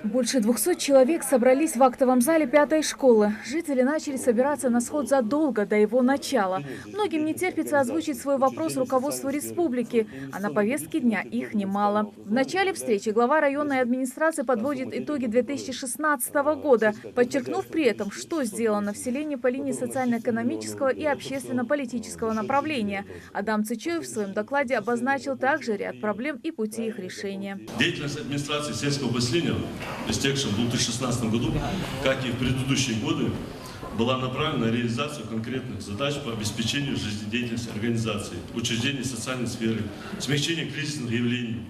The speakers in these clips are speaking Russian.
Больше 200 человек собрались в актовом зале 5-й школы. Жители начали собираться на сход задолго до его начала. Многим не терпится озвучить свой вопрос руководству республики, а на повестке дня их немало. В начале встречи глава районной администрации подводит итоги 2016 года, подчеркнув при этом, что сделано в селении по линии социально-экономического и общественно-политического направления. Адам Цичоев в своем докладе обозначил также ряд проблем и пути их решения. Деятельность администрации сельского поселения в истекшем 2016 году, как и в предыдущие годы, была направлена на реализацию конкретных задач по обеспечению жизнедеятельности организаций, учреждений социальной сферы, смягчению кризисных явлений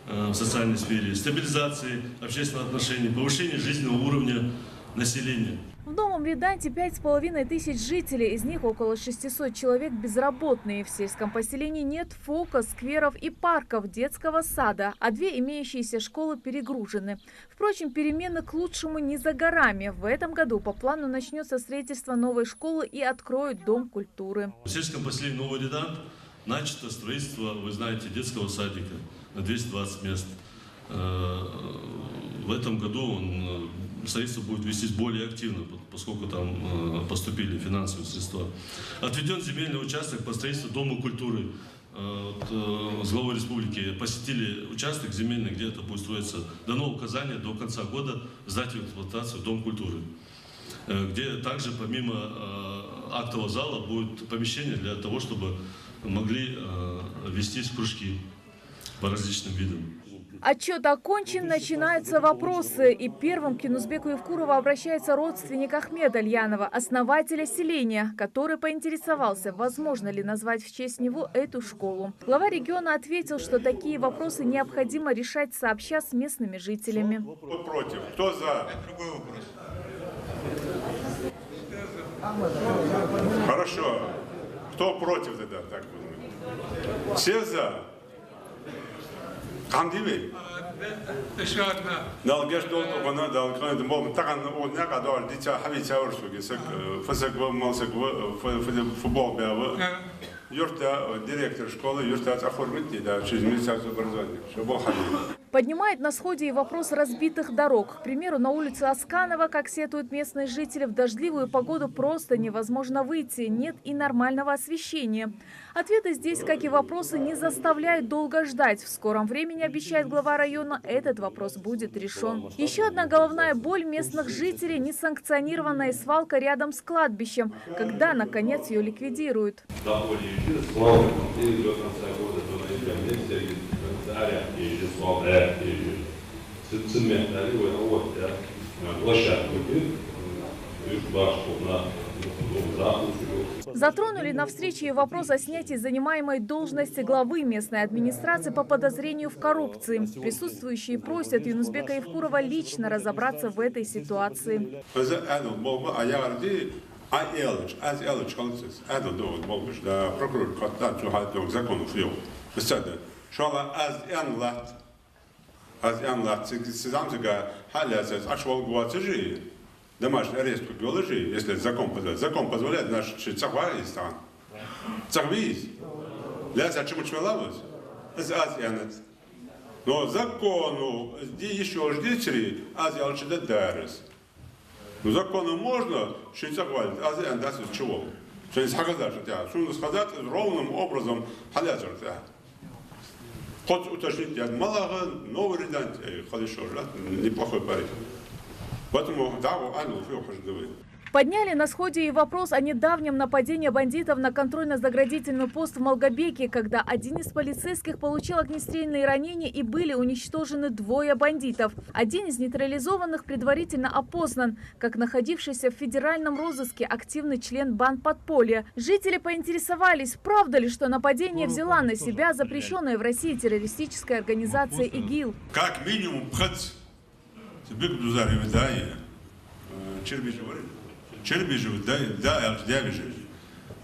в социальной сфере, стабилизации общественных отношений, повышению жизненного уровня населения. В Новом Виданте 5500 жителей, из них около 600 человек безработные. В сельском поселении нет фока, скверов и парков, детского сада, а 2 имеющиеся школы перегружены. Впрочем, перемены к лучшему не за горами. В этом году по плану начнется строительство новой школы и откроют Дом культуры. В сельском поселении Новый Видант начато строительство, вы знаете, детского садика на 220 мест. В этом году строительство будет вестись более активно, поскольку там поступили финансовые средства. Отведен земельный участок по строительству Дома культуры. С главой республики посетили участок земельный, где это будет строиться. Дано указание до конца года сдать в эксплуатацию Дом культуры, где также помимо актового зала будет помещение для того, чтобы могли вестись кружки по различным видам. Отчет окончен, начинаются вопросы. И первым к Юнусбеку Евкурову обращается родственник Ахмеда Альянова, основателя селения, который поинтересовался, возможно ли назвать в честь него эту школу. Глава региона ответил, что такие вопросы необходимо решать сообща с местными жителями. Кто против? Кто за? Другой вопрос. Хорошо. Кто против тогда? Так будем. Все за? Кандиви? Налгеш долго вона дал крайне мол таган одна кадar дича хавича урсуги сак фасак малсак футбол бява юрта директор школы юрта оформить да через министерство образования чтобы ходили. Поднимает на сходе и вопрос разбитых дорог. К примеру, на улице Асканова, как сетуют местные жители, в дождливую погоду просто невозможно выйти. Нет и нормального освещения. Ответы здесь, как и вопросы, не заставляют долго ждать. В скором времени, обещает глава района, этот вопрос будет решен. Еще одна головная боль местных жителей – несанкционированная свалка рядом с кладбищем. Когда, наконец, ее ликвидируют? Затронули на встрече и вопрос о снятии занимаемой должности главы местной администрации по подозрению в коррупции. Присутствующие просят Юнусбека Евкурова лично разобраться в этой ситуации. Домашний арест положи, если закон позволяет. Закон позволяет, значит, цахваристан. Цахвиз. Ляса чему чмелавус? Азианец. Но закону еще ждите, азиалчида дарес. Но закону можно, что цахвалит, азиан даст чего? Что не сказать, что не сказать ровным образом халязер. Хоть уточнить, я малага, новый редакт, хорошо, неплохой парень. Подняли на сходе и вопрос о недавнем нападении бандитов на контрольно-заградительный пост в Малгобеке, когда один из полицейских получил огнестрельные ранения и были уничтожены 2 бандитов. Один из нейтрализованных предварительно опознан, как находившийся в федеральном розыске активный член бандподполья. Жители поинтересовались, правда ли, что нападение взяла на себя запрещенная в России террористическая организация ИГИЛ. Как минимум, Бик дузар видае, чербижи варит, чербижи видае, да, альдявижи,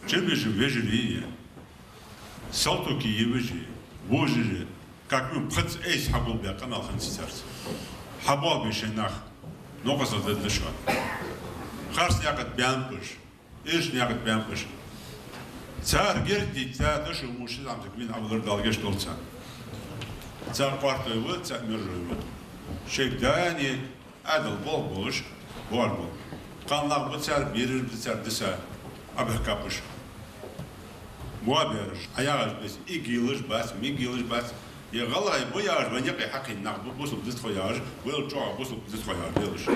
чербижи вежливее, салтуки евежи, вожижи, как мы пхац эйс хабал бя канал хансисарс, хабал бешенах, но посадят дышат, харс някат бямпыш, иш някат бямпыш, цар герди цар дышу муши замзик вин абылыр далгеш толца, цар партию вы, цар мержу вы. Şekdani adıl bol buluş, var bu. Kanlar bıçar, birir bıçar dışa, abih kapış. Bu haber, ayağı biz iki yılış bas, iki yılış bas. Ya galay bu yağış, ben yakay hakin nak bu busul dış koyar, bu çoğa busul dış koyar diyoruz.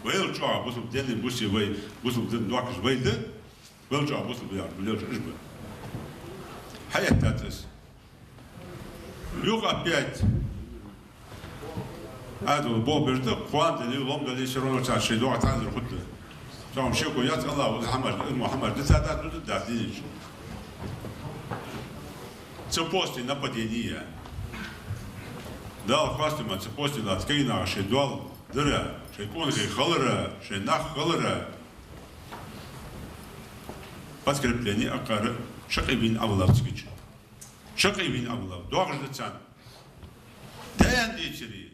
Bu çoğa busul deli bu şey ve busul dın duakış veydi, bu çoğa busul bu yağış biliyoruz iş bu. Hayat tatlısı. Yok опять. Адул бол берді, қуан деді, лом деді, шырон очан шейді, оғатан дұры құтты. Соғым шеку, яц Аллаху, Мухаммад, дыцадат, да, дедіш. После нападения. Дал хвастыма, после латкейна, шейдуал, дыра, шейкунги, халыра, шейнах, халыра. Подкрепление акары, шақибин авлавскич. Шақибин авлав, дуағыжды цан. Дәян дейчері.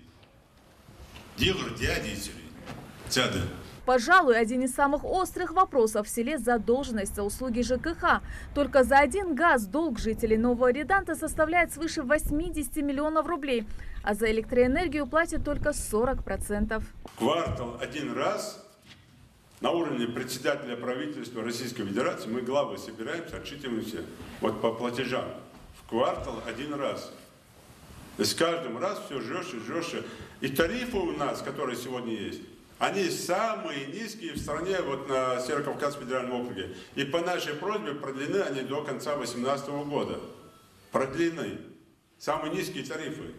Пожалуй, один из самых острых вопросов в селе – задолженность за услуги ЖКХ. Только за один газ долг жителей Нового Реданта составляет свыше 80 миллионов рублей, а за электроэнергию платят только 40%. Квартал один раз на уровне председателя правительства Российской Федерации мы главы собираемся, отчитываемся вот по платежам. В квартал один раз. И с каждым раз все жестче, жестче. И тарифы у нас, которые сегодня есть, они самые низкие в стране, вот на Северо-Кавказском федеральном округе. И по нашей просьбе продлены они до конца 2018 года. Продлены. Самые низкие тарифы.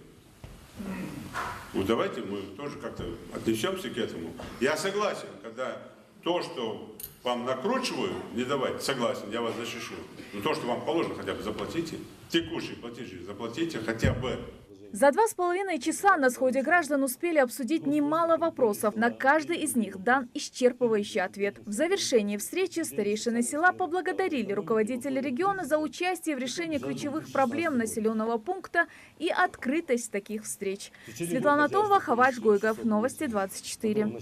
Ну давайте мы тоже как-то отнесемся к этому. Я согласен, когда то, что вам накручиваю, не давать, согласен, я вас защищу. Но то, что вам положено, хотя бы заплатите. Текущие платежи заплатите хотя бы. За 2,5 часа на сходе граждан успели обсудить немало вопросов. На каждый из них дан исчерпывающий ответ. В завершении встречи старейшины села поблагодарили руководителей региона за участие в решении ключевых проблем населенного пункта и открытость таких встреч. Светлана Томова, Хавач Гойгов. Новости 24.